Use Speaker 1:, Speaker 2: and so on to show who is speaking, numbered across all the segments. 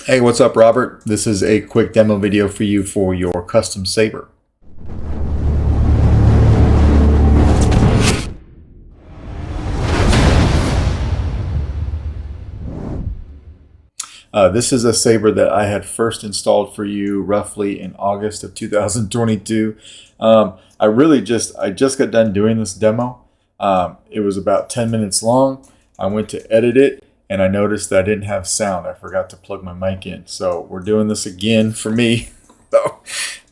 Speaker 1: Hey, what's up, Robert? This is a quick demo video for you for your custom saber. This is a saber that I had first installed for you roughly in August of 2022. I just got done doing this demo. It was about 10 minutes long. I went to edit it and I noticed that I didn't have sound. I forgot to plug my mic in. So we're doing this again for me.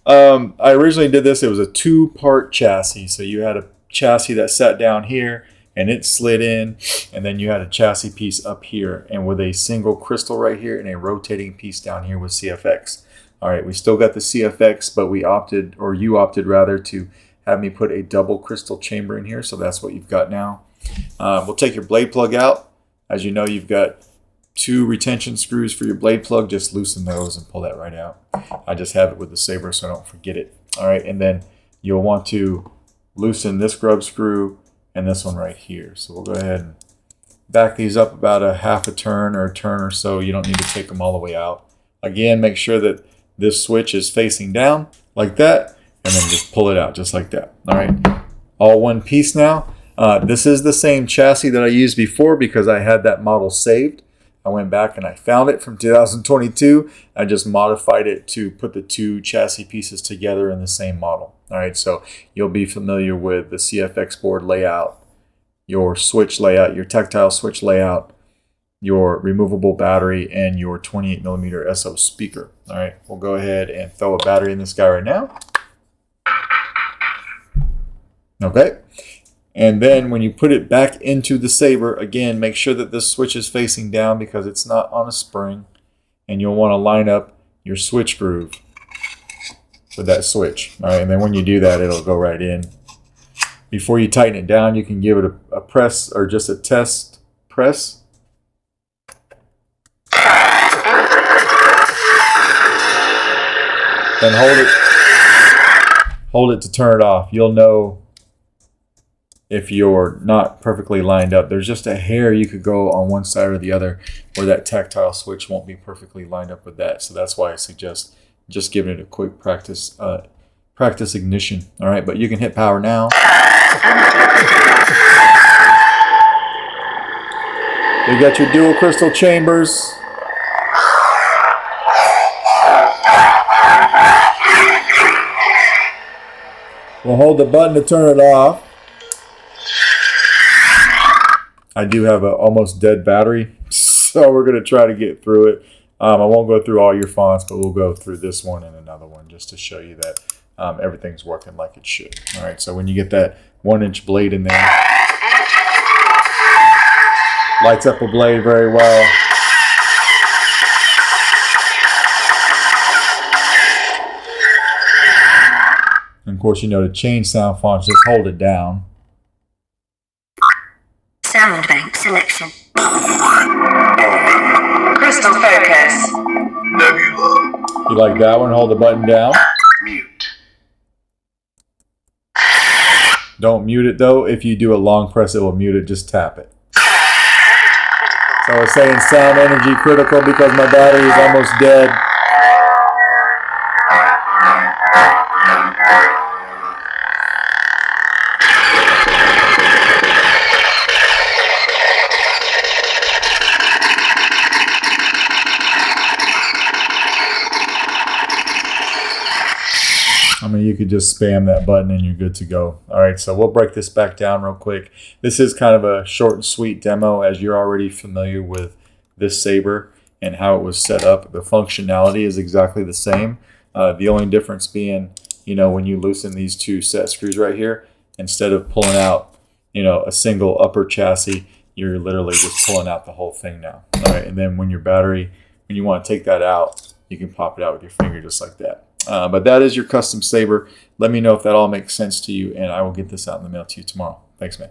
Speaker 1: I originally did this. It was a two-part chassis. So you had a chassis that sat down here and it slid in, and then you had a chassis piece up here and with a single crystal right here and a rotating piece down here with CFX. All right, we still got the CFX, but we opted, or you opted rather, to have me put a double crystal chamber in here. So that's what you've got now. We'll take your blade plug out. As you know, you've got two retention screws for your blade plug. Just loosen those and pull that right out. I just have it with the saber so I don't forget it. All right, and then you'll want to loosen this grub screw and this one right here. So we'll go ahead and back these up about a half a turn or a turn or so. You don't need to take them all the way out. Again, make sure that this switch is facing down like that, and then just pull it out just like that. All right, all one piece now. This is the same chassis that I used before because I had that model saved. I went back and I found it from 2022. I just modified it to put the two chassis pieces together in the same model. All right, so you'll be familiar with the CFX board layout, your switch layout, your tactile switch layout, your removable battery, and your 28mm SO speaker. All right, we'll go ahead and throw a battery in this guy right now. Okay. And then when you put it back into the saber, again, make sure that this switch is facing down because it's not on a spring. And you'll want to line up your switch groove with that switch. All right, and then when you do that, it'll go right in. Before you tighten it down, you can give it a press or just a test press. Then hold it to turn it off. You'll know if you're not perfectly lined up. There's just a hair you could go on one side or the other where that tactile switch won't be perfectly lined up with that. So that's why I suggest just giving it a quick practice ignition. All right, but you can hit power now. You got your dual crystal chambers. We'll hold the button to turn it off. I do have an almost dead battery, so we're going to try to get through it. I won't go through all your fonts, but we'll go through this one and another one just to show you that everything's working like it should. All right, so when you get that 1-inch blade in there, lights up a blade very well. And of course, you know, to change sound fonts, just hold it down.
Speaker 2: Sound bank selection. Crystal focus.
Speaker 3: Nebula.
Speaker 1: You like that one? Hold the button down.
Speaker 3: Mute.
Speaker 1: Don't mute it though. If you do a long press, it will mute it. Just tap it. So it's saying sound energy critical because my battery is almost dead. I mean, you could just spam that button and you're good to go. All right, so we'll break this back down real quick. This is kind of a short and sweet demo as you're already familiar with this saber and how it was set up. The functionality is exactly the same. The only difference being, you know, when you loosen these two set screws right here, instead of pulling out, you know, a single upper chassis, you're literally just pulling out the whole thing now. All right, and then when your battery, when you want to take that out, you can pop it out with your finger just like that. But that is your custom saber. Let me know if that all makes sense to you, and I will get this out in the mail to you tomorrow. Thanks, man.